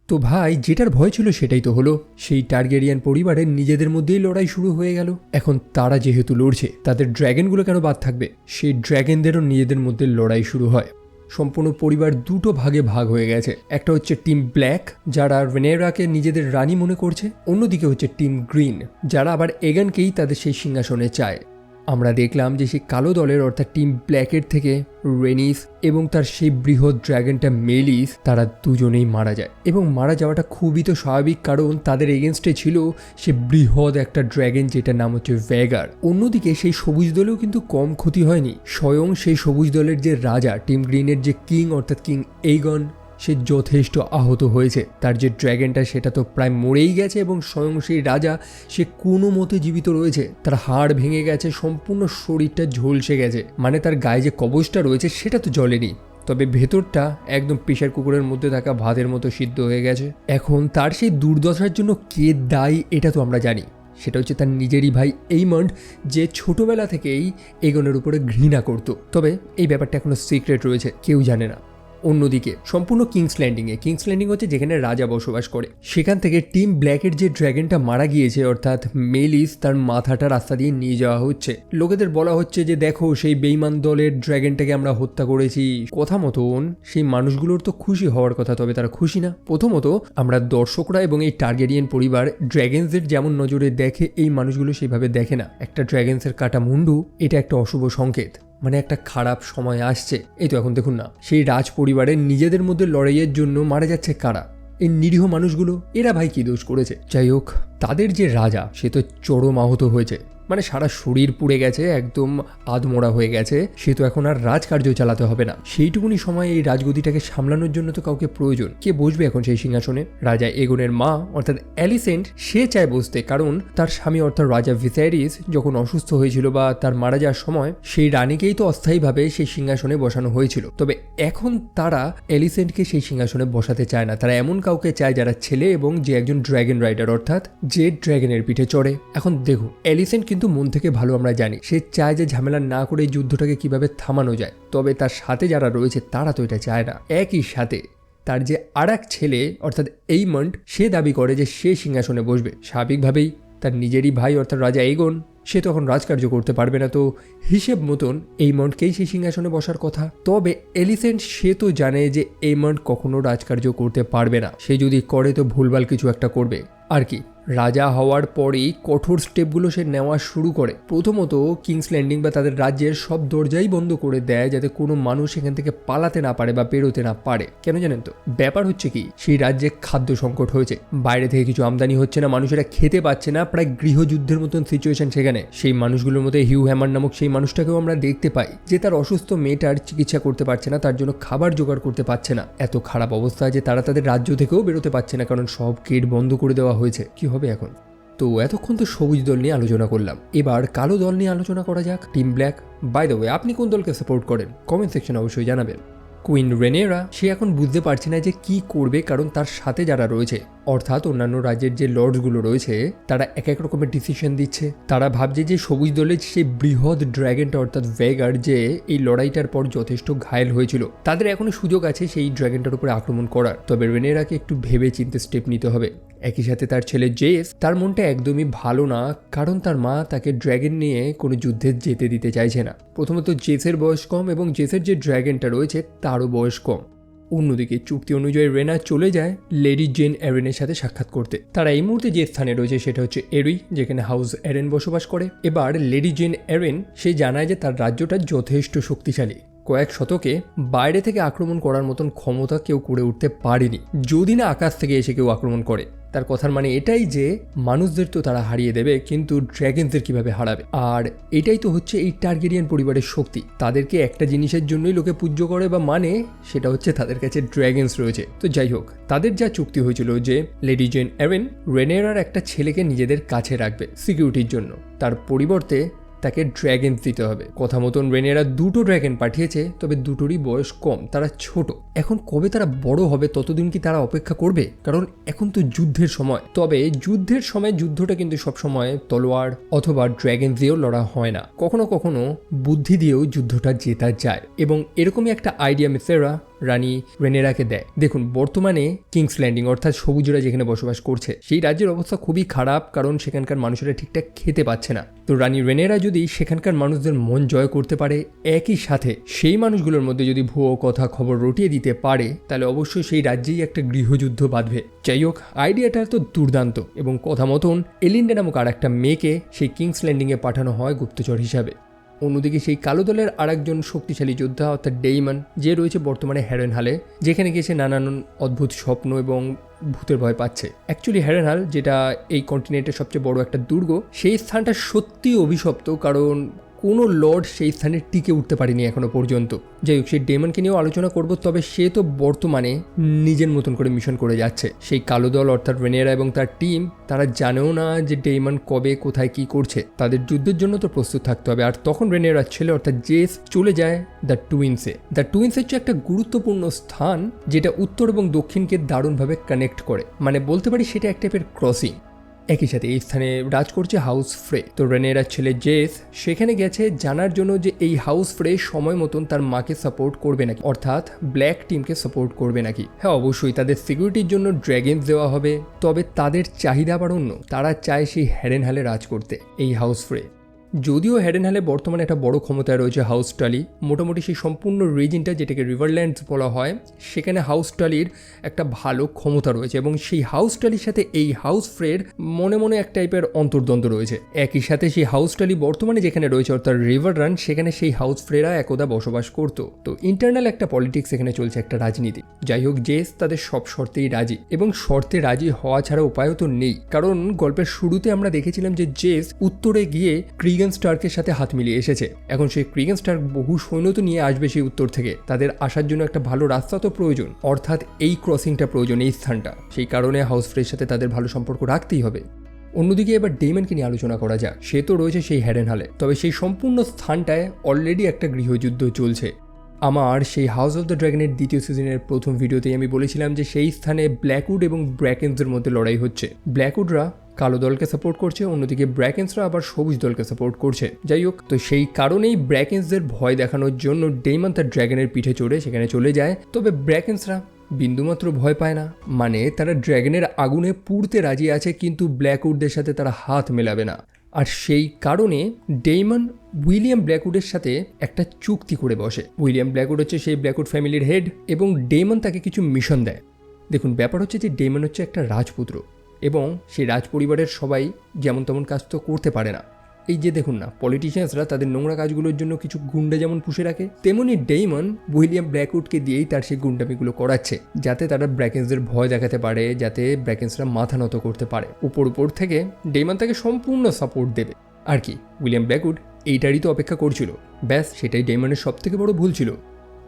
তো ভাই যেটার ভয় ছিল সেটাই তো হলো, সেই টার্গেরিয়ান পরিবারের নিজেদের মধ্যেই লড়াই শুরু হয়ে গেল। এখন তারা যেহেতু লড়ছে, তাদের ড্র্যাগনগুলো কেন বাদ থাকবে? সেই ড্র্যাগনদেরও নিজেদের মধ্যে লড়াই শুরু হয়। সম্পূর্ণ পরিবার দুটো ভাগে ভাগ হয়ে গেছে। একটা হচ্ছে টিম ব্ল্যাক, যারা রেনেরাকে নিজেদের রানী মনে করছে, অন্যদিকে হচ্ছে টিম গ্রিন, যারা আবার এগানকেই তাদের সেই সিংহাসনে চায়। আমরা দেখলাম যে সেই কালো দলের অর্থাৎ টিম ব্ল্যাকের থেকে রেনিস এবং তার সেই বৃহৎ ড্র্যাগনটা মেলিস, তারা দুজনেই মারা যায়। এবং মারা যাওয়াটা খুবই তো স্বাভাবিক, কারণ তাদের এগেনস্টে ছিল সে বৃহৎ একটা ড্র্যাগন যেটার নাম হচ্ছে ভ্যাগার। অন্যদিকে সেই সবুজ দলেও কিন্তু কম ক্ষতি হয়নি। স্বয়ং সেই সবুজ দলের যে রাজা, টিম গ্রিনের যে কিং অর্থাৎ কিং এইগন, সে যথেষ্ট আহত হয়েছে। তার যে ড্র্যাগনটা সেটা তো প্রায় মরেই গেছে এবং স্বয়ং সেই রাজা সে কোনো মতে জীবিত রয়েছে। তার হাড় ভেঙে গেছে, সম্পূর্ণ শরীরটা ঝলসে গেছে, মানে তার গায়ে যে কবচটা রয়েছে সেটা তো জ্বলেনি, তবে ভেতরটা একদম প্রেশার কুকারের মধ্যে থাকা ভাতের মতো সিদ্ধ হয়ে গেছে। এখন তার সেই দুর্দশার জন্য কে দায়ী এটা তো আমরা জানি, সেটা হচ্ছে তার নিজেরই ভাই এইমন্ড, যে ছোটবেলা থেকেই এগনের উপরে ঘৃণা করত। তবে এই ব্যাপারটা এখনো সিক্রেট রয়েছে, কেউ জানে না। অন্যদিকে সম্পূর্ণ কিংস ল্যান্ডিং হচ্ছে যেখানে রাজা বসবাস করে, সেখান থেকে টিম ব্ল্যাকের যে ড্র্যাগনটা মারা গিয়েছে অর্থাৎ মেলিস, তার মাথাটা রাস্তা দিয়ে নিয়ে যাওয়া হচ্ছে। লোকেদের বলা হচ্ছে যে দেখো সেই বেইমান দলের ড্র্যাগনটাকে আমরা হত্যা করেছি। কথা মতন সেই মানুষগুলোর তো খুশি হওয়ার কথা, তবে তারা খুশি না। প্রথমত আমরা দর্শকরা এবং এই টার্গেরিয়ান পরিবার ড্র্যাগনসদের যেমন নজরে দেখে, এই মানুষগুলো সেভাবে দেখে না। একটা ড্র্যাগনসের কাটা মুন্ডু এটা একটা অশুভ সংকেত, মানে একটা খারাপ সময় আসছে। এই তো এখন দেখুন না, সেই রাজ পরিবারের নিজেদের মধ্যে লড়াইয়ের জন্য মারা যাচ্ছে কারা? এই নিরীহ মানুষগুলো। এরা ভাই কি দোষ করেছে? যাই হোক, তাদের যে রাজা সে তো চরম আহত হয়েছে, মানে সারা শরীর পুড়ে গেছে, একদম আধমোড়া হয়ে গেছে। সে তো এখন আর রাজকার্য চালাতে হবে না। সেইটুকুনি সময় এই রাজগদিটাকে সামলানোর জন্য তো কাউকে প্রয়োজন। কে বসবে এখন সেই সিংহাসনে? রাজা এগনের মা অর্থাৎ অ্যালিসেন্ট সে চায় বসতে, কারণ তার স্বামী অর্থাৎ রাজা ভিসারিস যখন অসুস্থ হয়েছিল বা তার মারা যাওয়ার সময় সেই রানীকেই তো অস্থায়ীভাবে সেই সিংহাসনে বসানো হয়েছিল। তবে এখন তারা অ্যালিসেন্টকে সেই সিংহাসনে বসাতে চায় না, তারা এমন কাউকে চায় যারা ছেলে এবং যে একজন ড্র্যাগন রাইডার অর্থাৎ যে ড্র্যাগনের পিঠে চড়ে। এখন দেখুন, অ্যালিসেন্ট কিন্তু মন থেকে ভালো আমরা জানি, সে চায় যে ঝামেলা না করে এই যুদ্ধটাকে কিভাবে থামানো যায়। তবে তার সাথে যারা রয়েছে তারা তো এটা চায় না। একই সাথে তার যে আর এক ছেলে অর্থাৎ এইমন্ড, সে দাবি করে যে সে সিংহাসনে বসবে। স্বাভাবিকভাবেই তার নিজেরই ভাই অর্থাৎ রাজা এগন, সে তখন রাজকার্য করতে পারবে না, তো হিসেব মতন এইমন্ডকেই সেই সিংহাসনে বসার কথা। তবে এলিসেন্ট সে তো জানে যে এইমন্ড কখনো রাজকার্য করতে পারবে না, সে যদি করে তো ভুলভাল কিছু একটা করবে আর কি। রাজা হওয়ার পরেই কঠোর স্টেপগুলো সে নেওয়া শুরু করে। প্রথমত কিংস ল্যান্ডিং বা তাদের রাজ্যের সব দরজাই বন্ধ করে দেয়, যাতে কোনো মানুষ এখান থেকে পালাতে না পারে বা বেরোতে না পারে। কেন জানেন তো? ব্যাপার হচ্ছে কি, সেই রাজ্যে খাদ্য সংকট হয়েছে, বাইরে থেকে কিছু আমদানি হচ্ছে না, মানুষেরা খেতে পাচ্ছে না, প্রায় গৃহযুদ্ধের মতন সিচুয়েশন সেখানে। সেই মানুষগুলোর মধ্যে হিউ হ্যামার নামক সেই মানুষটাকেও আমরা দেখতে পাই, যে তার অসুস্থ মেয়েটার চিকিৎসা করতে পারছে না, তার জন্য খাবার জোগাড় করতে পারছে না। এত খারাপ অবস্থা যে তারা তাদের রাজ্য থেকেও বেরোতে পারছে না, কারণ সব গেট বন্ধ করে দেওয়া হয়েছে। কি হবে এখন? তো এতক্ষণ তো সবুজ দল নিয়ে আলোচনা করলাম, এবার কালো দল নিয়ে আলোচনা করা যাক, team black. By the way, আপনি কোন দলকে সাপোর্ট করেন? কমেন্ট সেকশনে অবশ্যই জানাবেন। কুইন রেনেরা সে এখন বুঝতে পারছে না যে কি করবে, কারণ তার সাথে যারা রয়েছে অর্থাৎ অন্যান্য রাজ্যের যে লর্ডসগুলো রয়েছে তারা এক এক রকমের ডিসিশন দিচ্ছে। তারা ভাবছে যে সবুজ দলের সেই বৃহৎ ড্র্যাগনটা অর্থাৎ ভেগার, যে এই লড়াইটার পর যথেষ্ট ঘায়েল হয়েছিল, তাদের এখনো সুযোগ আছে সেই ড্র্যাগনটার উপরে আক্রমণ করার। তবে রেনেরাকে একটু ভেবে চিন্তে স্টেপ নিতে হবে। একই সাথে তার ছেলে জেস, তার মনটা একদমই ভালো না, কারণ তার মা তাকে ড্র্যাগন নিয়ে কোনো যুদ্ধে যেতে দিতে চাইছে না। প্রথমত জেসের বয়স কম এবং জেসের যে ড্র্যাগনটা রয়েছে তারও বয়স কম। অন্যদিকে চুক্তি অনুযায়ী রেনা চলে যায় লেডি জেন এরেনের সাথে সাক্ষাৎ করতে। তারা এই মুহূর্তে যে স্থানে রয়েছে সেটা হচ্ছে এরুই, যেখানে হাউস এরেন বসবাস করে। এবার লেডি জেন এরেন সে জানায় যে তার রাজ্যটা যথেষ্ট শক্তিশালী, কয়েক শতকে বাইরে থেকে আক্রমণ করার মতন ক্ষমতা কেউ করে উঠতে পারেনি, যদি না আকাশ থেকে এসে কেউ আক্রমণ করে। তার কথার মানে এটাই যে মানুষদের তো তারা হারিয়ে দেবে, কিন্তু ড্র্যাগনসদের কিভাবে হারাবে? আর এটাই তো হচ্ছে এই টার্গেরিয়ান পরিবারের শক্তি। তাদেরকে একটা জিনিসের জন্যই লোকে পূজ্য করে বা মানে, সেটা হচ্ছে তাদের কাছে ড্র্যাগনস রয়েছে। তো যাই হোক, তাদের যা চুক্তি হয়েছিল যে লেডি জেন এরেন রেনেরার একটা ছেলেকে নিজেদের কাছে রাখবে সিকিউরিটির জন্য, তার পরিবর্তে তাকে ড্র্যাগন দিতে হবে। কথা মতন রেনেরা দুটো ড্র্যাগন পাঠিয়েছে, তবে দুটোরই বয়স কম, তারা ছোট। এখন কবে তারা বড় হবে ততদিন কি তারা অপেক্ষা করবে? কারণ এখন তো যুদ্ধের সময়। তবে যুদ্ধের সময় যুদ্ধটা কিন্তু সবসময় তলোয়ার অথবা ড্র্যাগন দিয়েও লড়া হয় না, কখনো কখনো বুদ্ধি দিয়েও যুদ্ধটা জেতা যায়। এবং এরকমই একটা আইডিয়া মিসেরা রানী রেনেরাকে দেয়। দেখুন বর্তমানে কিংস ল্যান্ডিং অর্থাৎ সবুজরা যেখানে বসবাস করছে সেই রাজ্যের অবস্থা খুবই খারাপ, কারণ সেখানকার মানুষেরা ঠিকঠাক খেতে পাচ্ছে না। তো রানী রেনেরা যদি সেখানকার মানুষদের মন জয় করতে পারে, একই সাথে সেই মানুষগুলোর মধ্যে যদি ভুয়ো কথা খবর রটিয়ে দিতে পারে, তাহলে অবশ্যই সেই রাজ্যেই একটা গৃহযুদ্ধ বাঁধবে। যাই হোক, আইডিয়াটা তো দুর্দান্ত এবং কথা মতন এলিন্ডা নামক আর একটা মেয়েকে সেই কিংস ল্যান্ডিংয়ে পাঠানো হয় গুপ্তচর হিসাবে। অন্যদিকে সেই কালো দলের আরেকজন শক্তিশালী যোদ্ধা অর্থাৎ ডেইমন, যে রয়েছে বর্তমানে হ্যারেনহালে, যেখানে গিয়ে সে নানান অদ্ভুত স্বপ্ন এবং ভূতের ভয় পাচ্ছে। অ্যাকচুয়ালি হ্যারেনহাল, যেটা এই কন্টিনেন্টের সবচেয়ে বড় একটা দুর্গ, সেই স্থানটা সত্যি অভিশপ্ত, কারণ কোনো লর্ড সেই স্থানে টিকে উঠতে পারেনি এখনো পর্যন্ত। যাই হোক, সেই ডেমনকে নিয়েও আলোচনা করব, তবে সে তো বর্তমানে নিজের মতন করে মিশন করে যাচ্ছে। সেই কালো দল অর্থাৎ রেনেরা এবং তার টিম, তারা জানেও না যে ডেমন কবে কোথায় কি করছে। তাদের যুদ্ধের জন্য তো প্রস্তুত থাকতে হবে। আর তখন রেনেরার ছেলে অর্থাৎ জেস চলে যায় দ্য টুইন্সে। দ্য টুইন্স হচ্ছে একটা গুরুত্বপূর্ণ স্থান যেটা উত্তর এবং দক্ষিণকে দারুণভাবে কানেক্ট করে, মানে বলতে পারি সেটা এক টাইপের ক্রসিং। একই সাথে এই স্থানে রাজ করছে হাউস ফ্রে। তো রেনেরার ছেলে জেস সেখানে গেছে জানার জন্য যে এই হাউস ফ্রে সময় মতন তার মাকে সাপোর্ট করবে নাকি, অর্থাৎ ব্ল্যাক টিমকে সাপোর্ট করবে নাকি। হ্যাঁ, অবশ্যই তাদের সিকিউরিটির জন্য ড্র্যাগনস দেওয়া হবে, তবে তাদের চাহিদা আবার অন্য। তারা চায় সেই হ্যারেনহালে রাজ করতে এই হাউস ফ্রে। যদিও হ্যারেনহালে বর্তমানে একটা বড় ক্ষমতায় রয়েছে হাউস টালি, মোটামুটি সেই সম্পূর্ণ রিজনটা যেটাকে রিভারল্যান্ডস বলা হয়, সেখানে হাউস টালির একটা ভালো ক্ষমতা রয়েছে এবং সেই হাউস টালির সাথে এই হাউস ফ্রের মনে মনে এক টাইপের অন্তর্দ্বন্দ্ব রয়েছে। একই সাথে সেই হাউস টালি বর্তমানে যেখানে রয়েছে অর্থাৎ রিভার রান, সেখানে সেই হাউস ফ্রেরা একদা বসবাস করতো। তো ইন্টারনাল একটা পলিটিক্স এখানে চলছে, একটা রাজনীতি। যাই হোক, জেস তাদের সব শর্তেই রাজি এবং শর্তে রাজি হওয়া ছাড়া উপায়ও তো নেই, কারণ গল্পের শুরুতে আমরা দেখেছিলাম যে জেস উত্তরে গিয়ে ক্রিগান স্টার্কের সাথে হাত মিলিয়ে এসেছে। এখন সেই ক্রিগান স্টার্ক বহু সৈন্য তো নিয়ে আসবে সেই উত্তর থেকে, তাদের আসার জন্য একটা ভালো রাস্তা তো প্রয়োজন, অর্থাৎ এই ক্রসিংটা প্রয়োজন, এই স্থানটা। সেই কারণে হাউস ফ্রের সাথে তাদের ভালো সম্পর্ক রাখতেই হবে। অন্যদিকে এবার ডেমনকে নিয়ে আলোচনা করা যাক। সে তো রয়েছে সেই হ্যারেনহালে, তবে সেই সম্পূর্ণ স্থানটায় অলরেডি একটা গৃহযুদ্ধ চলছে। আমার সেই হাউস অফ দ্য ড্রাগনের দ্বিতীয় সিজনের প্রথম ভিডিওতেই আমি বলেছিলাম যে সেই স্থানে ব্ল্যাকউড এবং ব্র্যাকেন্সের মধ্যে লড়াই হচ্ছে। ব্ল্যাকউডরা কালো দলকে সাপোর্ট করছে, অন্যদিকে ব্র্যাকেন্সরা আবার সবুজ দলকে সাপোর্ট করছে। যাই হোক, তো সেই কারণেই ব্র্যাকেন্সদের ভয় দেখানোর জন্য ডেমন তার ড্র্যাগনের পিঠে চড়ে সেখানে চলে যায়। তবে ব্র্যাকেন্সরা বিন্দুমাত্র ভয় পায় না, মানে তারা ড্র্যাগনের আগুনে পুড়তে রাজি আছে, কিন্তু ব্ল্যাকউডদের সাথে তারা হাত মেলাবে না। আর সেই কারণে ডেমন উইলিয়াম ব্ল্যাকউডের সাথে একটা চুক্তি করে বসে। উইলিয়াম ব্ল্যাকউড হচ্ছে সেই ব্ল্যাকউড ফ্যামিলির হেড এবং ডেমন তাকে কিছু মিশন দেয়। দেখুন, ব্যাপার হচ্ছে যে ডেমন হচ্ছে একটা রাজপুত্র এবং সেই রাজ পরিবারের সবাই যেমন তেমন কাজ তো করতে পারে না। এই যে দেখুন না, পলিটিশিয়ানসরা তাদের নোংরা কাজগুলোর জন্য কিছু গুন্ডা যেমন পুষে রাখে, তেমনি ডেমন উইলিয়াম ব্ল্যাকউডকে দিয়েই তার সেই গুন্ডামিগুলো করাচ্ছে, যাতে তারা ব্র্যাকেন্সদের ভয় দেখাতে পারে, যাতে ব্র্যাকেন্সরা মাথা নত করতে পারে। উপর থেকে ডেমন তাকে সম্পূর্ণ সাপোর্ট দেবে আর কি। উইলিয়াম ব্ল্যাকউড এইটারই তো অপেক্ষা করছিল, ব্যাস সেটাই ডেমনের সব থেকে বড় ভুল ছিল।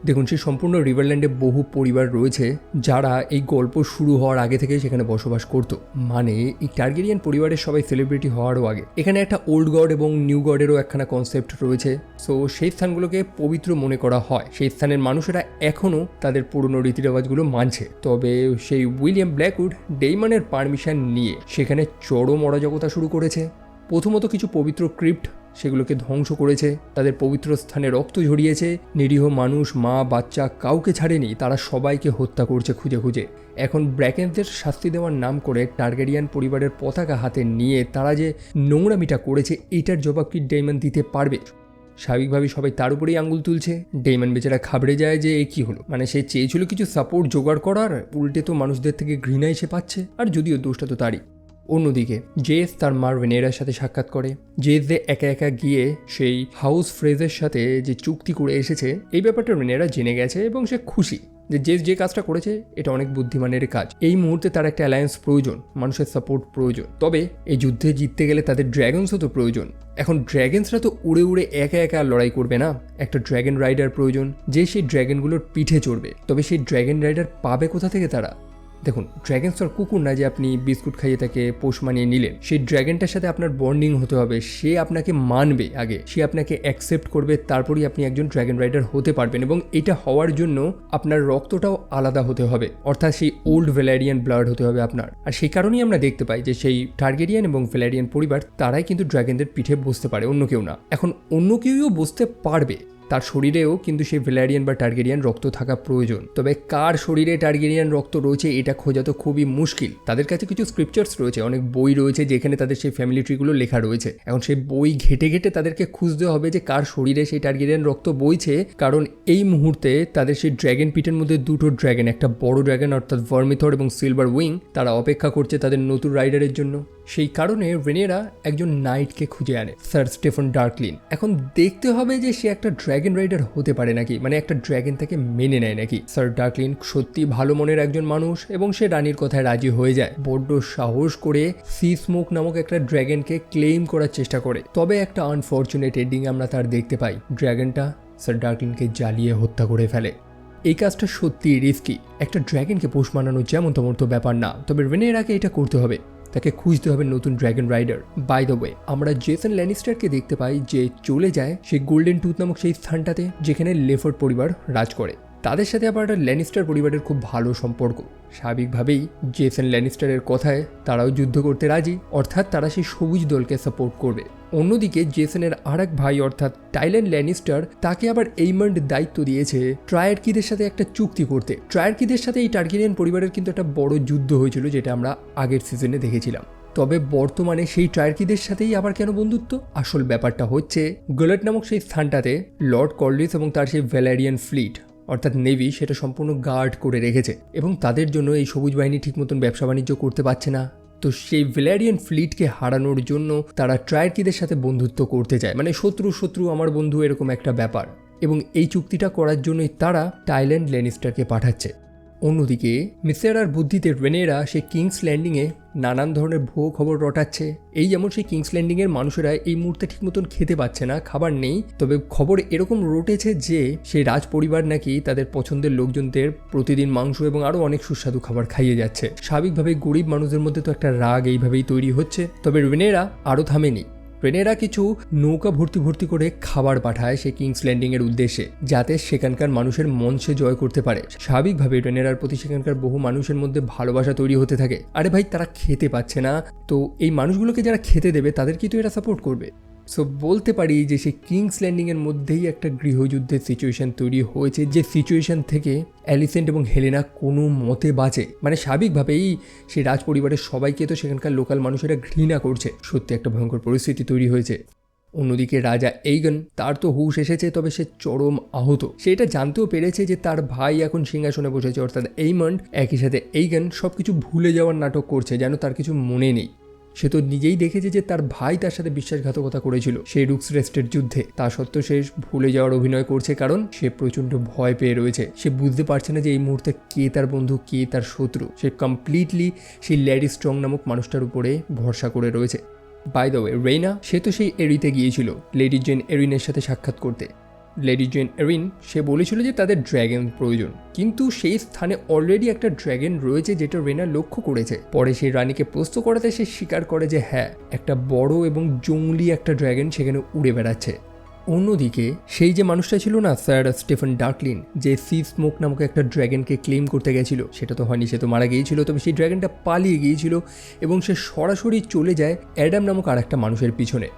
দেখুন, সেই সম্পূর্ণ রিভারল্যান্ডে বহু পরিবার রয়েছে যারা এই গল্প শুরু হওয়ার আগে থেকে সেখানে বসবাস করতো, মানে এই টার্গেরিয়ান পরিবারের সবাই সেলিব্রিটি হওয়ারও আগে। এখানে একটা ওল্ড গড এবং নিউ গডেরও একখানা কনসেপ্ট রয়েছে। সো সেই স্থানগুলোকে পবিত্র মনে করা হয়, সেই স্থানের মানুষেরা এখনও তাদের পুরনো রীতি রেওয়াজগুলো মানছে। তবে সেই উইলিয়াম ব্ল্যাকউড ডেমনের পারমিশন নিয়ে সেখানে চরম অরাজকতা শুরু করেছে। প্রথমত কিছু পবিত্র ক্রিপ্ট সেগুলোকে ধ্বংস করেছে, তাদের পবিত্র স্থানে রক্ত ঝরিয়েছে, নিরীহ মানুষ, মা, বাচ্চা কাউকে ছাড়েনি, তারা সবাইকে হত্যা করছে খুঁজে খুঁজে। এখন ব্র্যাকেন্সদের শাস্তি দেওয়ার নাম করে টার্গেরিয়ান পরিবারের পতাকা হাতে নিয়ে তারা যে নোংরামিটা করেছে, এটার জবাব কি ডেমন দিতে পারবে? স্বাভাবিকভাবেই সবাই তার উপরেই আঙুল তুলছে। ডেমন বেচারা ঘাবড়ে যায় যে এ কী হলো, মানে সে চেয়েছিল কিছু সাপোর্ট জোগাড় করার, উল্টে তো মানুষদের থেকে ঘৃণাই সে পাচ্ছে, আর যদিও দোষটা তো তারই। অন্যদিকে জেস তার মা রেনেরার সাথে সাক্ষাৎ করে। জেস যে একা একা গিয়ে সেই হাউস ফ্রেজের সাথে যে চুক্তি করে এসেছে, এই ব্যাপারটা রেনেরা জেনে গেছে এবং সে খুশি যে জেস যে কাজটা করেছে এটা অনেক বুদ্ধিমানের কাজ। এই মুহূর্তে তার একটা অ্যালায়েন্স প্রয়োজন, মানুষের সাপোর্ট প্রয়োজন, তবে এই যুদ্ধে জিততে গেলে তাদের ড্র্যাগনসও তো প্রয়োজন। এখন ড্র্যাগনসরা তো উড়ে উড়ে একা একা লড়াই করবে না, একটা ড্র্যাগন রাইডার প্রয়োজন যে সেই ড্র্যাগনগুলোর পিঠে চড়বে। তবে সেই ড্র্যাগন রাইডার পাবে কোথা থেকে তারা? দেখুন, ড্র্যাগনস তো আর কুকুর না যে আপনি বিস্কুট খাইয়ে তাকে পোষ মানিয়ে নিলেন। সেই ড্র্যাগনটার সাথে আপনার বন্ডিং হতে হবে, সে আপনাকে মানবে আগে, সে আপনাকে অ্যাকসেপ্ট করবে, তারপরেই আপনি একজন ড্র্যাগন রাইডার হতে পারবেন। এবং এটা হওয়ার জন্য আপনার রক্তটাও আলাদা হতে হবে, অর্থাৎ সেই ওল্ড ভ্যালেরিয়ান ব্লাড হতে হবে আপনার। আর সেই কারণেই আমরা দেখতে পাই যে সেই টার্গেরিয়ান এবং ভ্যালেরিয়ান পরিবার তারাই কিন্তু ড্র্যাগনদের পিঠে বসতে পারে, অন্য কেউ না। এখন অন্য কেউও বসতে পারবে, তার শরীরেও কিন্তু সেই ভ্যালেরিয়ান বা টার্গেরিয়ান রক্ত থাকা প্রয়োজন। তবে কার শরীরে টার্গেরিয়ান রক্ত রয়েছে এটা খোঁজা তো খুবই মুশকিল। তাদের কাছে কিছু স্ক্রিপচার্স রয়েছে, অনেক বই রয়েছে যেখানে তাদের সেই ফ্যামিলি ট্রিগুলো লেখা রয়েছে। এখন সেই বই ঘেটে ঘেটে তাদেরকে খুঁজতে হবে যে কার শরীরে সেই টার্গেরিয়ান রক্ত বইছে, কারণ এই মুহূর্তে তাদের সেই ড্র্যাগন পিটের মধ্যে দুটো ড্র্যাগন, একটা বড় ড্র্যাগন অর্থাৎ ভার্মিথর এবং সিলভার উইং, তারা অপেক্ষা করছে তাদের নতুন রাইডারের জন্য। সেই কারণে রেনেরা একজন নাইটকে খুঁজে আনে, স্যার স্টেফেন ডার্কলিন। এখন দেখতে হবে যে সে একটা ড্র্যাগন রাইডার হতে পারে নাকি, মানে একটা ড্র্যাগন তাকে মেনে নেয় নাকি। স্যার ডার্কলিন সত্যি ভালো মনের একজন মানুষ এবং সে রানীর কথায় রাজি হয়ে যায়। বড্ড সাহস করে সি স্মোক নামক একটা ড্র্যাগনকে ক্লেম করার চেষ্টা করে। তবে একটা আনফরচুনেট এন্ডিং আমরা তার দেখতে পাই, ড্র্যাগনটা স্যার ডার্কলিনকে জ্বালিয়ে হত্যা করে ফেলে। এই কাজটা সত্যিই রিস্কি। একটা ড্র্যাগনকে পোষ মানানো যেমন তেমন তো ব্যাপার না, তবে রেনেরাকে এটা করতে হবে, তাকে খুঁজতে হবে নতুন dragon rider. By the way, আমরা জেসন ল্যানিস্টারকে দেখতে পাই যে চলে যায় সেই গোল্ডেন টুথ নামক সেই স্থানটাতে যেখানে লেফোর্ড পরিবার রাজ করে। তাদের সাথে আবার একটা ল্যানিস্টার পরিবারের খুব ভালো সম্পর্ক। স্বাভাবিকভাবেই জেসন ল্যানিস্টারের কথায় তারাও যুদ্ধ করতে রাজি, অর্থাৎ তারা সেই সবুজ দলকে সাপোর্ট করবে। অন্যদিকে জেসনের আর এক ভাই অর্থাৎ টাইলেন ল্যানিস্টার, তাকে আবার এইমন্ড দায়িত্ব দিয়েছে ট্রায়ারকিদের সাথে একটা চুক্তি করতে। ট্রায়ারকিদের সাথে এই টার্গেরিয়ান পরিবারের কিন্তু একটা বড় যুদ্ধ হয়েছিল, যেটা আমরা আগের সিজনে দেখেছিলাম। তবে বর্তমানে সেই ট্রায়ারকিদের সাথেই আবার কেন বন্ধুত্ব? আসল ব্যাপারটা হচ্ছে গলেট নামক সেই স্থানটাতে লর্ড কর্লিস এবং তার সেই ভ্যালেরিয়ান ফ্লিট অর্থাৎ নেভি সেটা সম্পূর্ণ গার্ড করে রেখেছে এবং তাদের জন্য এই সবুজ বাহিনী ঠিক মতন ব্যবসা বাণিজ্য করতে পারছে না। তো সেই ভ্যালেরিয়ান ফ্লিটকে হারানোর জন্য তারা ট্রায়ারকিদের সাথে বন্ধুত্ব করতে চায়, মানে শত্রু আমার বন্ধু এরকম একটা ব্যাপার। এবং এই চুক্তিটা করার জন্যই তারা টাইলেন ল্যানিস্টারকে পাঠাচ্ছে। অন্যদিকে মিসেরার বুদ্ধিতে রেনেরা সেই কিংস ল্যান্ডিংয়ে নানান ধরনের ভুয়ো খবর রটাচ্ছে। এই যেমন সেই কিংস ল্যান্ডিংয়ের মানুষেরা এই মুহূর্তে ঠিক মতন খেতে পাচ্ছে না, খাবার নেই। তবে খবর এরকম রটেছে যে সেই রাজ পরিবার নাকি তাদের পছন্দের লোকজনদের প্রতিদিন মাংস এবং আরও অনেক সুস্বাদু খাবার খাইয়ে যাচ্ছে। স্বাভাবিকভাবে গরিব মানুষদের মধ্যে তো একটা রাগ এইভাবেই তৈরি হচ্ছে। তবে রেনেরা আরও থামেনি। রেনেরা কিছু নৌকা ভর্তি করে খাবার পাঠায় সেই কিংস ল্যান্ডিংয়ের উদ্দেশ্যে, যাতে সেখানকার মানুষের মন সে জয় করতে পারে। স্বাভাবিকভাবে রেনেরার প্রতি সেখানকার বহু মানুষের মধ্যে ভালোবাসা তৈরি হতে থাকে। আরে ভাই, তারা খেতে পাচ্ছে না, তো এই মানুষগুলোকে যারা খেতে দেবে তাদেরকে তো এরা সাপোর্ট করবে। সো বলতে পারি যে সেই কিংস ল্যান্ডিংয়ের মধ্যেই একটা গৃহযুদ্ধের সিচুয়েশন তৈরি হয়েছে, যে সিচুয়েশন থেকে অ্যালিসেন্ট এবং হেলেনা কোনো মতে বাঁচে। মানে স্বাভাবিকভাবেই সেই রাজ পরিবারের সবাইকে তো সেখানকার লোকাল মানুষেরা ঘৃণা করছে। সত্যি একটা ভয়ঙ্কর পরিস্থিতি তৈরি হয়েছে। অন্যদিকে রাজা এইগন, তার তো হুঁশ এসেছে, তবে সে চরম আহত। সে এটা জানতেও পেরেছে যে তার ভাই এখন সিংহাসনে বসেছে অর্থাৎ এইমন্ড। একই সাথে এইগন সব কিছু ভুলে যাওয়ার নাটক করছে, যেন তার কিছু মনে নেই। সে তো নিজেই দেখেছে যে তার ভাই তার সাথে বিশ্বাসঘাতকতা করেছিল সেই রুক্স রেস্টের যুদ্ধে। তা সত্ত্বেও সে ভুলে যাওয়ার অভিনয় করছে, কারণ সে প্রচণ্ড ভয় পেয়ে রয়েছে। সে বুঝতে পারছে না যে এই মুহূর্তে কে তার বন্ধু, কে তার শত্রু। সে কমপ্লিটলি সেই ল্যারি স্ট্রং নামক মানুষটার উপরে ভরসা করে রয়েছে। বাই দ্য ওয়ে, রেইনা সে তো সেই এরিতে গিয়েছিল লেডি জেন এরিনের সাথে সাক্ষাৎ করতে। লেডি জেন এরিন সে বলেছিল যে তাদের ড্র্যাগন প্রয়োজন, কিন্তু সেই স্থানে অলরেডি একটা ড্র্যাগন রয়েছে যেটা রেনা লক্ষ্য করেছে। পরে সেই রানীকে প্রশ্ন করাতে সে স্বীকার করে যে হ্যাঁ, একটা বড় এবং জঙ্গলি একটা ড্র্যাগন সেখানে উড়ে বেড়াচ্ছে। অন্যদিকে সেই যে মানুষটা ছিল না, স্যার স্টেফেন ডার্কলিন, যে সি স্মোক নামক একটা ড্র্যাগনকে ক্লেম করতে গেছিল, সেটা তো হয়নি, সে তো মারা গিয়েছিল। তবে সেই ড্র্যাগনটা পালিয়ে গিয়েছিল এবং সে সরাসরি চলে যায় অ্যাডাম নামক আর একটা মানুষের পিছনে।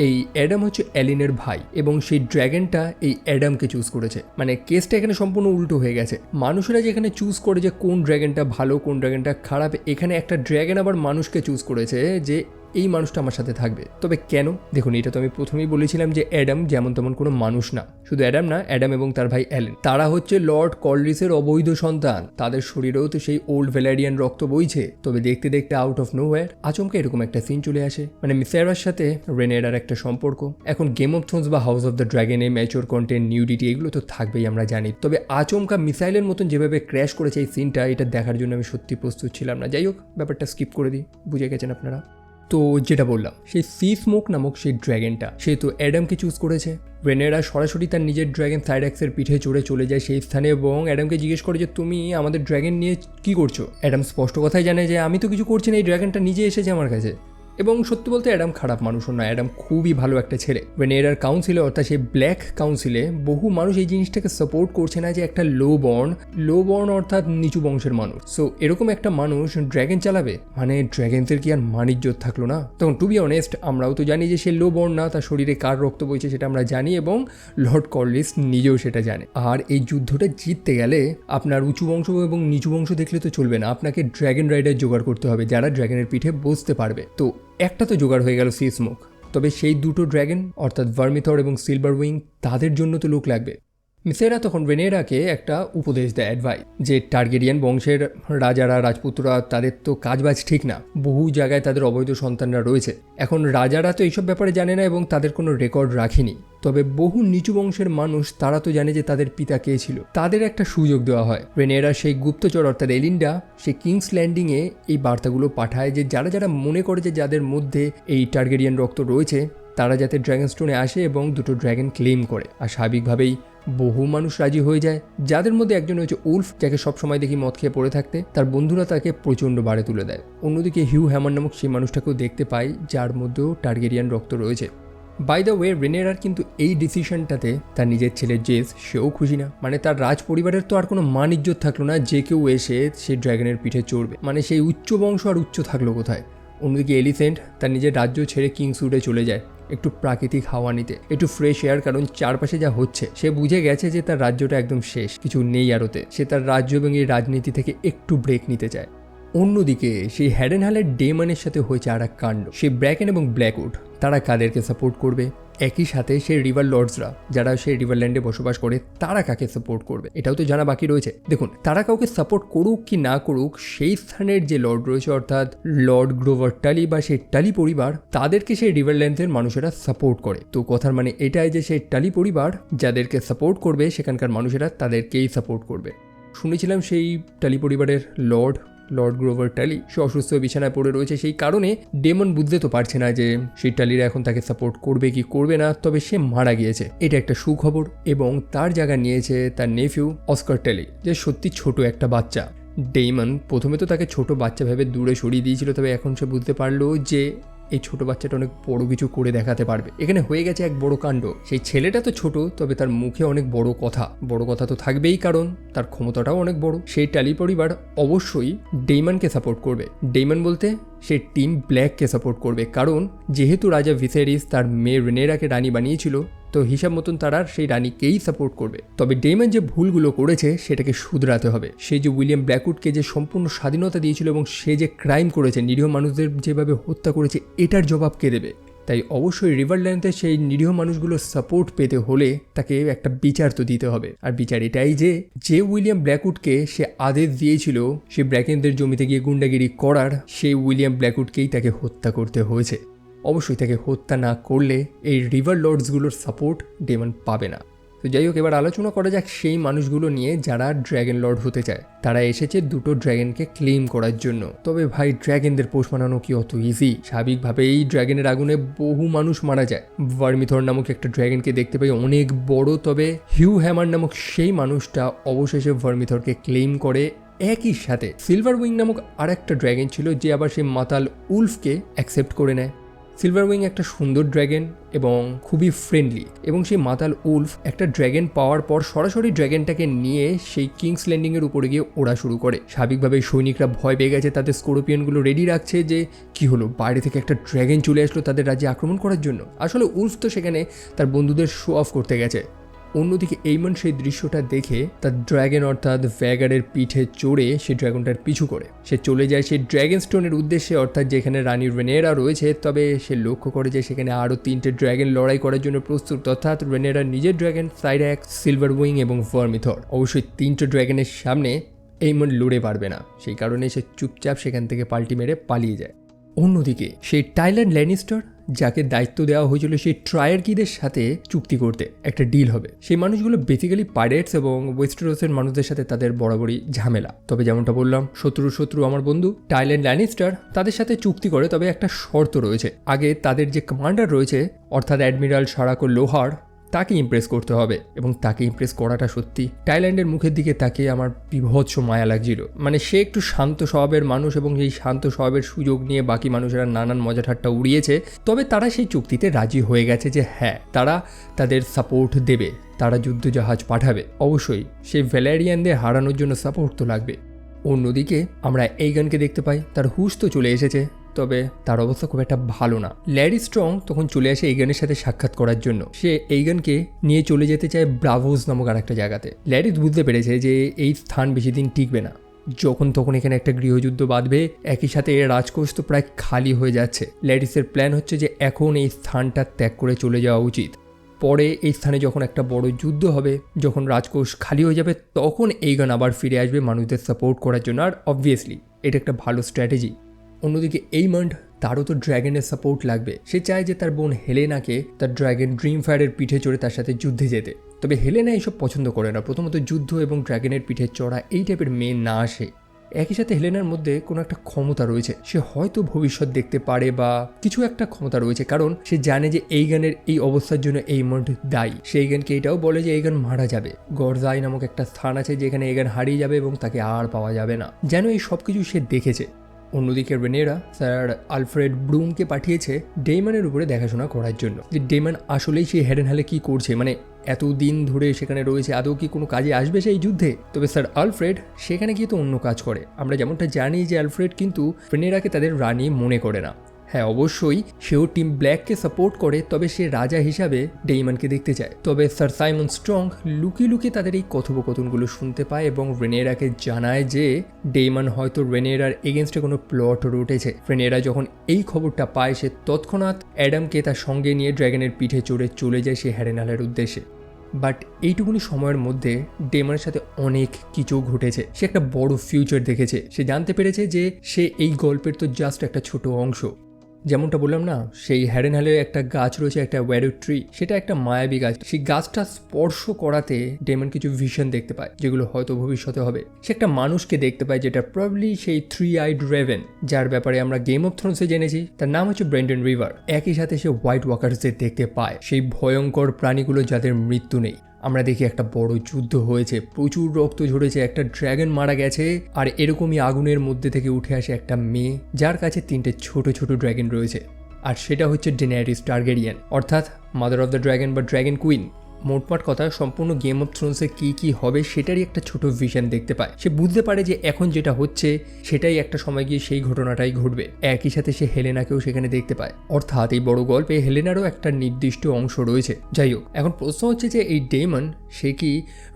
এই অ্যাডাম হচ্ছে অ্যালিনের ভাই এবং সেই ড্র্যাগনটা এই অ্যাডামকে চুজ করেছে। মানে কেসটা এখানে সম্পূর্ণ উল্টো হয়ে গেছে। মানুষেরা যেখানে চুজ করে যে কোন ড্র্যাগনটা ভালো কোন ড্র্যাগনটা খারাপ, এখানে একটা ড্র্যাগন আবার মানুষকে চুজ করেছে যে এই মানুষটা আমার সাথে থাকবে। তবে কেন? দেখুন, এটা তো আমি প্রথমেই বলেছিলাম যে অ্যাডাম যেমন তেমন কোনো মানুষ না। শুধু অ্যাডাম না, অ্যাডাম এবং তার ভাই অ্যালেন, তারা হচ্ছে লর্ড কর্লিসের অবৈধ সন্তান। তাদের শরীরেও তো সেই ওল্ড ভ্যালেরিয়ান রক্ত বইছে। তবে দেখতে দেখতে আউট অফ নোওয়্যার আচমকা এরকম একটা সিন চলে আসে। মানে মিসেরার সাথে রেনেরার একটা সম্পর্ক। এখন গেম অফ থ্রোনস বা হাউস অফ দ্য ড্র্যাগনে ম্যাচিওর কন্টেন্ট, নিউডিটি এগুলো তো থাকবেই, আমরা জানি। তবে আচমকা মিসাইলের মতন যেভাবে ক্র্যাশ করেছে এই সিনটা, এটা দেখার জন্য আমি সত্যি প্রস্তুত ছিলাম না। যাই হোক, ব্যাপারটা স্কিপ করে দিই, বুঝে গেছেন আপনারা। তো যেটা বললাম, সেই সি স্মোক নামক সেই ড্র্যাগনটা সে তো অ্যাডামকে চুজ করেছে। রেনেরা সরাসরি তার নিজের ড্র্যাগন সাইডাক্সের পিঠে চলে যায় সেই স্থানে এবং অ্যাডামকে জিজ্ঞেস করে যে তুমি আমাদের ড্র্যাগন নিয়ে কি করছো। অ্যাডাম স্পষ্ট কথাই জানে যে আমি তো কিছু করছি না, এই ড্র্যাগনটা নিজে এসেছে আমার কাছে। এবং সত্যি বলতে অ্যাডাম খারাপ মানুষও না, অ্যাডাম খুবই ভালো একটা ছেলে। রেনেরার কাউন্সিলে অর্থাৎ সেই ব্ল্যাক কাউন্সিলে বহু মানুষ এই জিনিসটাকে সাপোর্ট করছে না যে একটা লো বর্ন অর্থাৎ নিচু বংশের মানুষ, সো এরকম একটা মানুষ ড্র্যাগন চালাবে, মানে ড্র্যাগনদের কি আর মানিজ্য থাকলো না? তখন টু বি অনেস্ট আমরাও তো জানি যে সে লো বর্ন না, তার শরীরে কার রক্ত বইছে সেটা আমরা জানি এবং লর্ড কর্লিস নিজেও সেটা জানে। আর এই যুদ্ধটা জিততে গেলে আপনার উঁচু বংশ এবং নিচু বংশ দেখলে তো চলবে না, আপনাকে ড্র্যাগন রাইডার জোগাড় করতে হবে যারা ড্র্যাগনের পিঠে বসতে পারবে। তো একটা তো জোগাড় হয়ে গেল সি স্মোক, তবে সেই দুটো ড্র্যাগন অর্থাৎ ভার্মিথর এবং সিলভার উইং তাদের জন্য তো লোক লাগবে। মিসেরা তখন রেনেরাকে একটা উপদেশ দেয়, অ্যাডভাইস, যে টার্গেরিয়ান বংশের রাজারা রাজপুতরা তাদের তো কাজবাজ ঠিক না, বহু জায়গায় তাদের অবৈধ সন্তানরা রয়েছে। এখন রাজারা তো এইসব ব্যাপারে জানে না এবং তাদের কোনো রেকর্ড রাখেনি, তবে বহু নিচু বংশের মানুষ তারা তো জানে যে তাদের পিতা কে ছিল, তাদের একটা সুযোগ দেওয়া হয়। রেনেরা সেই গুপ্তচর অর্থাৎ এলিন্ডা সে কিংস ল্যান্ডিংয়ে এই বার্তাগুলো পাঠায় যে যারা যারা মনে করে যে যাদের মধ্যে এই টার্গেরিয়ান রক্ত রয়েছে তারা যাতে ড্র্যাগন স্টোনে আসে এবং দুটো ড্র্যাগন ক্লেম করে। আর স্বাভাবিকভাবেই বহু মানুষ রাজি হয়ে যায়, যাদের মধ্যে একজন হচ্ছে উলফ, যাকে সবসময় দেখি মদ খেয়ে পড়ে থাকতে, তার বন্ধুরা তাকে প্রচণ্ড বাড়ে তুলে দেয়। অন্যদিকে হিউ হ্যামার নামক সেই মানুষটাকেও দেখতে পাই যার মধ্যেও টার্গেরিয়ান রক্ত রয়েছে। বাই দ্য ওয়ে রেনেরার কিন্তু এই ডিসিশনটাতে তার নিজের ছেলে জেস সেও খুশি না, মানে তার রাজ পরিবারের তো আর কোনো মান ইজ্জত থাকলো না, যে কেউ এসে সেই ড্র্যাগনের পিঠে চড়বে, মানে সেই উচ্চ বংশ আর উচ্চ থাকলো কোথায়। অন্যদিকে এলিসেন্ট তার নিজের রাজ্য ছেড়ে কিংসউডে চলে যায় একটু প্রাকৃতিক হাওয়া নিতে, একটু ফ্রেশ এয়ার, কারণ চারপাশে যা হচ্ছে সে বুঝে গেছে যে তার রাজ্যটা একদম শেষ, কিছু নেই আরতে। সে তার রাজ্য এবং এই রাজনীতি থেকে একটু ব্রেক নিতে চায়। অন্যদিকে সেই হ্যাডেনহালের ডেমনের সাথে হয়েছে আর এক কাণ্ড। সেই ব্র্যাকেন এবং ব্ল্যাকউড তারা কাদেরকে সাপোর্ট করবে, একই সাথে সেই রিভার লর্ডসরা যারা সেই রিভারল্যান্ডে বসবাস করে তারা কাকে সাপোর্ট করবে এটাও তো জানা বাকি রয়েছে। দেখুন, তারা কাউকে সাপোর্ট করুক কি না করুক, সেই স্থানের যে লর্ড রয়েছে অর্থাৎ লর্ড গ্রোভার টালি বা সেই টালি পরিবার, তাদেরকে সেই রিভারল্যান্ডের মানুষেরা সাপোর্ট করে। তো কথার মানে এটাই যে সেই টালি পরিবার যাদেরকে সাপোর্ট করবে সেখানকার মানুষেরা তাদেরকেই সাপোর্ট করবে। শুনেছিলাম সেই টালি পরিবারের লর্ড গ্রোভার টালি সে অসুস্থ বিছানায় পড়ে রয়েছে, সেই কারণে ডেমন বুঝতে তো পারছে না যে সেই টালিরা এখন তাকে সাপোর্ট করবে কি করবে না, তবে সে মারা গিয়েছে, এটা একটা সুখবর। এবং তার জায়গা নিয়েছে তার নেফিউ অস্কার টালি, যে সত্যি ছোট একটা বাচ্চা। ডেমন প্রথমে তো তাকে ছোট বাচ্চা ভেবে দূরে সরিয়ে দিয়েছিল, তবে এখন সে বুঝতে পারলো যে এই ছোট বাচ্চাটা অনেক বড় কিছু করে দেখাতে পারবে। এখানে হয়ে গেছে এক বড় কাণ্ড। সেই ছেলেটা তো ছোট, তবে তার মুখে অনেক বড় কথা তো থাকবেই, কারণ তার ক্ষমতাটাও অনেক বড়। সেই টালি পরিবার অবশ্যই ডেইমনকে সাপোর্ট করবে। ডেইমন বলতে সে টিম ব্ল্যাককে সাপোর্ট করবে, কারণ যেহেতু রাজা ভিসেরিস তার মেয়ে রেনেরাকে রানী বানিয়েছিল, তো হিসাব মতন তারা সেই রানীকেই সাপোর্ট করবে। তবে ডেমন যে ভুলগুলো করেছে সেটাকে শুধরাতে হবে। সে যে উইলিয়াম ব্ল্যাকউডকে যে সম্পূর্ণ স্বাধীনতা দিয়েছিল এবং সে যে ক্রাইম করেছে, নিরীহ মানুষদের যেভাবে হত্যা করেছে, এটার জবাব কে দেবে? তাই অবশ্যই রিভারল্যান্ডে সেই নিরীহ মানুষগুলোর সাপোর্ট পেতে হলে তাকে একটা বিচার তো দিতে হবে। আর বিচার এটাই যে উইলিয়াম ব্ল্যাকউডকে সে আদেশ দিয়েছিল সে ব্র্যাকেনদের জমিতে গিয়ে গুন্ডাগিরি করার, সেই উইলিয়াম ব্ল্যাকউডকেই তাকে হত্যা করতে হয়েছে। অবশ্যই তাকে হত্যা না করলে এই রিভার লর্ডসগুলোর সাপোর্ট ডেমন পাবে না। তো যাই হোক, এবার আলোচনা করা যাক সেই মানুষগুলো নিয়ে যারা ড্র্যাগন লর্ড হতে চায়। তারা এসেছে দুটো ড্র্যাগনকে ক্লেম করার জন্য। তবে ভাই, ড্র্যাগনদের পোষ মানানো কি অত ইজি? স্বাভাবিকভাবেই ড্র্যাগনের আগুনে বহু মানুষ মারা যায়। ভার্মিথর নামক একটা ড্র্যাগনকে দেখতে পাই অনেক বড়, তবে হিউ হ্যামার নামক সেই মানুষটা অবশেষে ভার্মিথরকে ক্লেম করে। একই সাথে সিলভার উইং নামক আর একটা ড্র্যাগন ছিল যে আবার সেই মাতাল উলফকে অ্যাকসেপ্ট করে নেয়। সিলভার উইং একটা সুন্দর ড্র্যাগন এবং খুবই ফ্রেন্ডলি, এবং সেই মাতাল উলফ একটা ড্র্যাগন পাওয়ার পর সরাসরি ড্র্যাগনটাকে নিয়ে সেই কিংস ল্যান্ডিংয়ের উপরে গিয়ে ওড়া শুরু করে। স্বাভাবিকভাবে সৈনিকরা ভয় পেয়ে গেছে, তাদের স্করপিয়নগুলো রেডি রাখছে যে কি হলো, বাইরে থেকে একটা ড্র্যাগন চলে আসলো তাদের রাজ্যে আক্রমণ করার জন্য। আসলে উলফ তো সেখানে তার বন্ধুদের শো অফ করতে গেছে। অন্যদিকে এইমন সেই দৃশ্যটা দেখে তার ড্র্যাগন অর্থাৎ ভ্যাগারের পিঠে চড়ে সে ড্র্যাগনটার পিছু করে সে চলে যায় সেই ড্র্যাগন স্টোনের উদ্দেশ্যে, অর্থাৎ যেখানে রানী রেনেরা রয়েছে। তবে সে লক্ষ্য করে যে সেখানে আরও 3টে ড্র্যাগন লড়াই করার জন্য প্রস্তুত, অর্থাৎ রেনেরার নিজের ড্র্যাগন, সাইরাক্স, সিলভার উইং এবং ভার্মিথর। অবশ্যই 3টে ড্র্যাগনের সামনে এইমন লড়ে পারবে না, সেই কারণে সে চুপচাপ সেখান থেকে পাল্টি মেরে পালিয়ে যায়। অন্যদিকে সেই টাইলার ল্যানিস্টার, যাকে দায়িত্ব দেওয়া হয়েছিল সেই ট্রায়ার্কিদের সাথে চুক্তি করতে, একটা ডিল হবে। সেই মানুষগুলো বেসিক্যালি পাইরেটস এবং ওয়েস্টেরোসের মানুষদের সাথে তাদের বরাবরই ঝামেলা। তবে যেমনটা বললাম, শত্রু আমার বন্ধু টাইলার ল্যানিস্টার তাদের সাথে চুক্তি করে, তবে একটা শর্ত রয়েছে। আগে তাদের যে কমান্ডার রয়েছে অর্থাৎ অ্যাডমিরাল সারাকো লোহার, তাকে ইমপ্রেস করতে হবে এবং তাকে ইমপ্রেস করাটা সত্যি টাইল্যান্ডের মুখের দিকে তাকে আমার বিভৎস মায়া লাগছিল। মানে সে একটু শান্ত স্বভাবের মানুষ এবং এই শান্ত স্বভাবের সুযোগ নিয়ে বাকি মানুষেরা নানান মজা ঠাট্টা উড়িয়েছে। তবে তারা সেই চুক্তিতে রাজি হয়ে গেছে যে হ্যাঁ, তারা তাদের সাপোর্ট দেবে, তারা যুদ্ধজাহাজ পাঠাবে। অবশ্যই সেই ভ্যালেরিয়ানদের হারানোর জন্য সাপোর্ট তো লাগবে। অন্যদিকে আমরা এইগানকে দেখতে পাই, তার হুশ তো চলে এসেছে, তবে তার অবস্থা খুব একটা ভালো না। ল্যারি স্ট্রং তখন চলে আসে এইগানের সাথে সাক্ষাৎ করার জন্য। সে এইগানকে নিয়ে চলে যেতে চায় ব্রাভোস নামক আর একটা জায়গাতে। ল্যারি বুঝতে পেরেছে যে এই স্থান বেশি দিন টিকবে না, যখন তখন এখানে একটা গৃহযুদ্ধ বাঁধবে, একই সাথে রাজকোষ তো প্রায় খালি হয়ে যাচ্ছে। ল্যারিসের প্ল্যান হচ্ছে যে এখন এই স্থানটা ত্যাগ করে চলে যাওয়া উচিত। পরে এই স্থানে যখন একটা বড় যুদ্ধ হবে, যখন রাজকোষ খালি হয়ে যাবে, তখন এইগান আবার ফিরে আসবে মানুষদের সাপোর্ট করার জন্য। আর অবভিয়াসলি এটা একটা ভালো স্ট্র্যাটেজি। অন্যদিকে এইমন্ড, তারও তো ড্র্যাগনের সাপোর্ট লাগবে। সে চায় যে তার বোন হেলেনাকে তার ড্র্যাগন ড্রিম ফায়ারের পিঠে চড়ে তার সাথে যুদ্ধে যেতে। তবে হেলেনা এইসব পছন্দ করে না। প্রথমত যুদ্ধ এবং ড্র্যাগনের পিঠে চড়া এই টাইপের মেয়ে না আসে। একই সাথে হেলেনার মধ্যে কোনো একটা ক্ষমতা রয়েছে, সে হয়তো ভবিষ্যৎ দেখতে পারে বা কিছু একটা ক্ষমতা রয়েছে, কারণ সে জানে যে এইগানের এই অবস্থার জন্য এইমন্ড দায়ী। সে এইগানকে এটাও বলে যে এইগান মারা যাবে। গরজাই নামক একটা স্থান আছে যেখানে এইগান হারিয়ে যাবে এবং তাকে আর পাওয়া যাবে না, যেন এই সব কিছু সে দেখেছে। অন্যদিকে রেনেরা স্যার আলফ্রেড ব্লুমকে পাঠিয়েছে ডেইমনের উপরে দেখাশোনা করার জন্য, যে ডেইমন আসলেই সেই হেডেনহালে কি করছে, মানে এতদিন ধরে সেখানে রয়েছে, আদৌ কি কোনো কাজে আসবে সেই যুদ্ধে। তবে স্যার আলফ্রেড সেখানে গিয়ে তো অন্য কাজ করে। আমরা যেমনটা জানি যে আলফ্রেড কিন্তু রেনেরাকে তাদের রানী মনে করে না। হ্যাঁ, অবশ্যই সেও টিম ব্ল্যাককে সাপোর্ট করে, তবে সে রাজা হিসাবে ডেইমনকে দেখতে চায়। তবে স্যার সাইমন স্ট্রং লুকিয়ে লুকিয়ে তাদের এই কথোপকথনগুলো শুনতে পায় এবং রেনেরাকে জানায় যে ডেইমন হয়তো রেনেরার এগেনস্টে কোনো প্লট রটেছে। রেনেরা যখন এই খবরটা পায়, সে তৎক্ষণাৎ অ্যাডামকে তার সঙ্গে নিয়ে ড্র্যাগনের পিঠে চড়ে চলে যায় সে হ্যারেনহালের উদ্দেশ্যে। বাট এইটুকুনি সময়ের মধ্যে ডেমনের সাথে অনেক কিছু ঘটেছে। সে একটা বড় ফিউচার দেখেছে। সে জানতে পেরেছে যে সে এই গল্পের তো জাস্ট একটা ছোট অংশ। যেমনটা বললাম না, সেই হ্যারেনহালের একটা গাছ রয়েছে, একটা ওয়ারো ট্রি, সেটা একটা মায়াবী গাছ। সেই গাছটা স্পর্শ করাতে ডেমন কিছু ভিশন দেখতে পায়, যেগুলো হয়তো ভবিষ্যতে হবে। সে একটা মানুষকে দেখতে পায়, যেটা প্রবলি সেই 3-eyed রেভেন, যার ব্যাপারে আমরা গেম অফ থ্রোনসে জেনেছি। তার নাম হচ্ছে ব্রেন্ডন রিভার। একই সাথে সে হোয়াইট ওয়াকার্সদের দেখতে পায়, সেই ভয়ঙ্কর প্রাণীগুলো যাদের মৃত্যু নেই। আমরা দেখি একটা বড় যুদ্ধ হয়েছে, প্রচুর রক্ত ঝরেছে, একটা ড্র্যাগন মারা গেছে, আর এরকমই আগুনের মধ্যে থেকে উঠে আসে একটা মেয়ে, যার কাছে 3টে ছোট ছোট ড্র্যাগন রয়েছে। আর সেটা হচ্ছে ডেনারিস টারগেরিয়ান, অর্থাৎ মাদার অফ দ্য ড্র্যাগন বা ড্র্যাগন কুইন। মোটমাট কথা, সম্পূর্ণ গেম অফ থ্রোনসে কী হবে সেটারই একটা ছোট ভিশন দেখতে পায়। সে বুঝতে পারে যে এখন যেটা হচ্ছে সেটাই একটা সময় গিয়ে সেই ঘটনাটাই ঘটবে। একই সাথে সে হেলেনাকেও সেখানে দেখতে পায়, অর্থাৎ এই বড় গল্পে হেলেনারও একটা নির্দিষ্ট অংশ রয়েছে। যাই হোক, এখন প্রশ্ন হচ্ছে যে এই ডেমন সে কি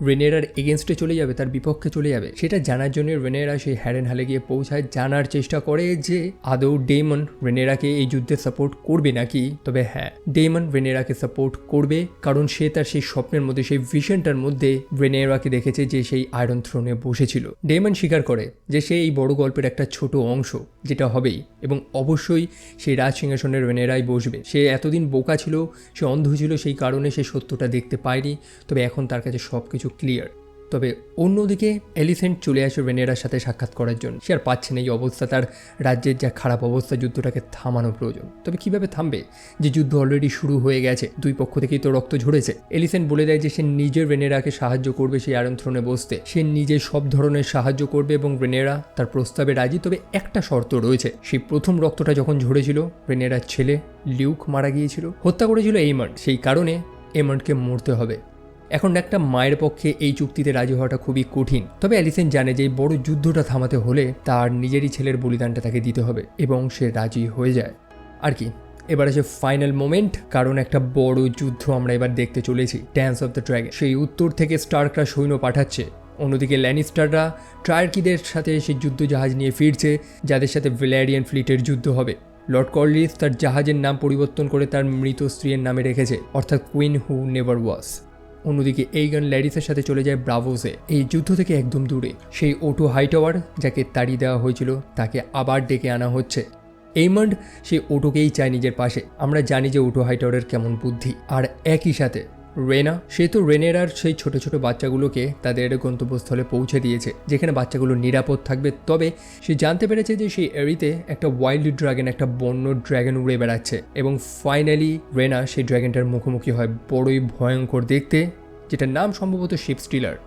রেনেরার এগেনস্টে চলে যাবে, তার বিপক্ষে চলে যাবে? সেটা জানার জন্য রেনেরা সেই হ্যারেনহালে গিয়ে পৌঁছায়, জানার চেষ্টা করে যে আদৌ ডেমন রেনেরাকে এই যুদ্ধে সাপোর্ট করবে নাকি। তবে হ্যাঁ, ডেমন রেনেরাকে সাপোর্ট করবে, কারণ সে তার সেই স্বপ্নের মধ্যে, সেই ভিশনটার মধ্যে রেনেরাকে দেখেছে যে সেই আয়রন থ্রোনে বসেছিল। ডেমন স্বীকার করে যে সে এই বড় গল্পের একটা ছোট অংশ, যেটা হবেই, এবং অবশ্যই সেই রাজ সিংহাসনে রেনেরাই বসবে। সে এতদিন বোকা ছিল, সে অন্ধ ছিল, সেই কারণে সে সত্যটা দেখতে পায়নি। তবে এখন তার কাছে সব কিছু ক্লিয়ার। তবে অন্যদিকে এলিসেন্ট চলে আসে রেনেরার সাথে সাক্ষাৎ করার জন্য। সে আর পাচ্ছে না এই অবস্থা, তার রাজ্যের যা খারাপ অবস্থা, যুদ্ধটাকে থামানো প্রয়োজন। তবে কিভাবে থামবে, যে যুদ্ধ অলরেডি শুরু হয়ে গেছে, দুই পক্ষ থেকেই তো রক্ত ঝরেছে। এলিসেন্ট বলে দেয় যে সে নিজের রেনেরাকে সাহায্য করবে সেই আয়রন থ্রোনে বসতে, সে নিজে সব ধরনের সাহায্য করবে এবং রেনেরা তার প্রস্তাবে রাজি। তবে একটা শর্ত রয়েছে, সেই প্রথম রক্তটা যখন ঝরেছিল, রেনেরার ছেলে লিউক মারা গিয়েছিল, হত্যা করেছিল এইমন্ড, সেই কারণে এমন্ডকে মরতে হবে। এখন একটা মায়ের পক্ষে এই চুক্তিতে রাজি হওয়াটা খুবই কঠিন। তবে অ্যালিসেন্ট জানে যে এই বড় যুদ্ধটা থামাতে হলে তার নিজেরই ছেলের বলিদানটা তাকে দিতে হবে, এবং সে রাজি হয়ে যায়। আর কি, এবার আছে ফাইনাল মোমেন্ট, কারণ একটা বড় যুদ্ধ আমরা এবার দেখতে চলেছি, ড্যান্স অফ দ্য ড্র্যাগন। সেই উত্তর থেকে স্টার্করা সৈন্য পাঠাচ্ছে, অন্যদিকে ল্যানিস্টাররা ট্রায়ার্কিদের সাথে সেই যুদ্ধ জাহাজ নিয়ে ফিরছে, যাদের সাথে ভ্যালেরিয়ান ফ্লিটের যুদ্ধ হবে। লর্ড কর্লিস তার জাহাজের নাম পরিবর্তন করে তার মৃত স্ত্রীর নামে রেখেছে, অর্থাৎ কুইন হু নেভার ওয়াজ। অন্যদিকে এইগান ল্যারিসের সাথে চলে যায় ব্রাভোসে, এই যুদ্ধ থেকে একদম দূরে। সেই ওটো হাইটাওয়ার যাকে তাড়িয়ে দেওয়া হয়েছিল, তাকে আবার ডেকে আনা হচ্ছে। এইমন্ড সেই ওটোকেই চায় নিজের পাশে। আমরা জানি যে ওটো হাইটাওয়ারের কেমন বুদ্ধি, আর একই সাথে রেনা, সে তো রেনেরার সেই ছোট ছোট বাচ্চাগুলোকে তাদের গন্তব্যস্থলে পৌঁছে দিয়েছে, যেখানে বাচ্চাগুলো নিরাপদ থাকবে। তবে সে জানতে পেরেছে যে সেই এরিতে একটা ওয়াইল্ড ড্রাগন, একটা বন্য ড্রাগন উড়ে বেড়াচ্ছে, এবং ফাইনালি রেনা সেই ড্রাগনটার মুখোমুখি হয়, বড়ই ভয়ঙ্কর দেখতে, যেটার নাম সম্ভবত শিপ স্টিলার।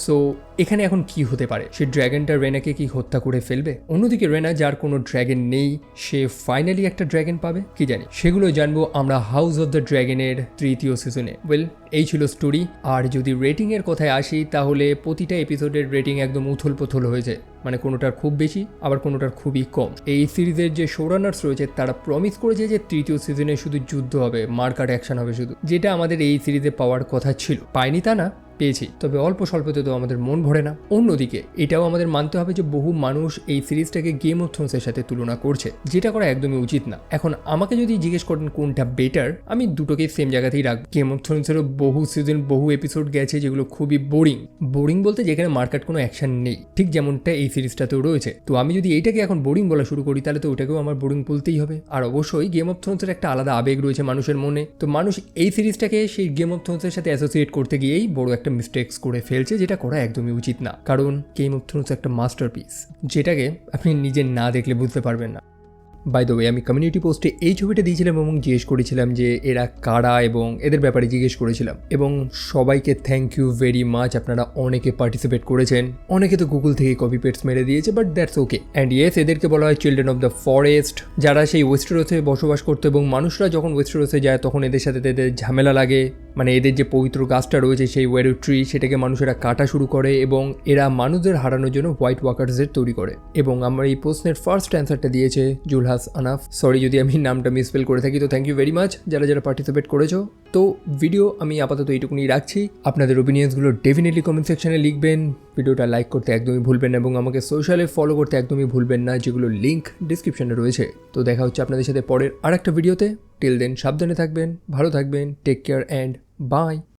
সো এখানে এখন কি হতে পারে? সে ড্র্যাগনটা রেনাকে কি হত্যা করে ফেলবে? অন্যদিকে রেনা, যার কোনো ড্র্যাগন নেই, সে ফাইনালি একটা ড্র্যাগন পাবে, কি জানি। সেগুলো জানবো আমরা হাউস অফ দ্য ড্র্যাগনের 3য় সিজনে। ওয়েল, এই ছিল স্টোরি। আর যদি রেটিংয়ের কথায় আসি, তাহলে প্রতিটা এপিসোডের রেটিং একদম উথল পুথল হয়েছে, মানে কোনোটার খুব বেশি আবার কোনোটার খুবই কম। এই সিরিজের যে শোরানার্স রয়েছে তারা প্রমিস করেছে যে 3য় সিজনে শুধু যুদ্ধ হবে, মারকাট অ্যাকশন হবে শুধু, যেটা আমাদের এই সিরিজে পাওয়ার কথা ছিল। পাইনি তা না, পেয়েছি, তবে অল্প স্বল্পতে তো আমাদের মন ভরে না। অন্যদিকে এটাও আমাদের মানতে হবে যে বহু মানুষ এই সিরিজটাকে গেম অফ থ্রোনসের সাথে তুলনা করছে, যেটা করা একদমই উচিত না। এখন আমাকে যদি জিজ্ঞেস করেন কোনটা বেটার, আমি দুটোকেই সেম জায়গাতেই রাখবো। গেম অফ থ্রোনসেরও বহু সিজন, বহু এপিসোড গেছে যেগুলো খুবই বোরিং বলতে যেখানে মার্কেট কোনো অ্যাকশন নেই, ঠিক যেমনটা এই সিরিজটাতেও রয়েছে। তো আমি যদি এইটাকে এখন বোরিং বলা শুরু করি, তাহলে তো ওটাকেও আমার বোরিং বলতেই হবে। আর অবশ্যই গেম অফ থ্রোনসের একটা আলাদা আবেগ রয়েছে মানুষের মনে, তো মানুষ এই সিরিজটাকে সেই গেম অফ থ্রোনসের সাথে অ্যাসোসিয়েট করতে গিয়েই বড় একটা মিস্টেক্স করে ফেলছে, যেটা করা একদমই উচিত না। কারণ গেম অফ থ্রোনস একটা মাস্টারপিস, যেটাকে আপনি নিজে না দেখলে বুঝতে পারবেন না। বাই দ্য ওয়ে, আমি কমিউনিটি পোস্টে এই ছবিটা দিয়েছিলাম এবং জিজ্ঞেস করেছিলাম যে এরা কারা, এবং এদের ব্যাপারে জিজ্ঞেস করেছিলাম, এবং সবাইকে থ্যাংক ইউ ভেরি মাচ। আপনারা অনেকে পার্টিসিপেট করেছেন, অনেকে তো গুগল থেকে কপি পেস্ট মেরে দিয়েছে, but that's okay. And yes, এদেরকে বলা হয় চিলড্রেন অফ দ্য ফরেস্ট, যারা সেই ওয়েস্টেরোসে বসবাস করতো, এবং মানুষরা যখন ওয়েস্টেরোসে যায় তখন এদের সাথে এদের ঝামেলা লাগে। মানে এদের যে পবিত্র গাছটা রয়েছে, সেই ওয়েরু ট্রি, সেটাকে মানুষেরা কাটা শুরু করে, এবং এরা মানুষদের হারানোর জন্য হোয়াইট ওয়াকার্সদের তৈরি করে। এবং আমার এই প্রশ্নের ফার্স্ট অ্যান্সারটা দিয়েছে জুলহাস আনাফ। সরি যদি আমি নামটা মিসস্পেল করে থাকি, তো থ্যাংক ইউ ভেরি মাচ যারা যারা পার্টিসিপেট করেছো। তো ভিডিও আমি আপাতত এইটুকুনি রাখছি। আপনাদের ওপিনিয়ন্সগুলো ডেফিনেটলি কমেন্ট সেকশনে লিখবেন, ভিডিওটা লাইক করতে একদমই ভুলবেন না, এবং আমাকে সোশ্যালে ফলো করতে একদমই ভুলবেন না, যেগুলো লিঙ্ক ডিসক্রিপশনে রয়েছে। তো দেখা হচ্ছে আপনাদের সাথে পরের আরেকটা ভিডিওতে। টিল দেন সাবধানে থাকবেন, ভালো থাকবেন, টেক কেয়ার অ্যান্ড বাই।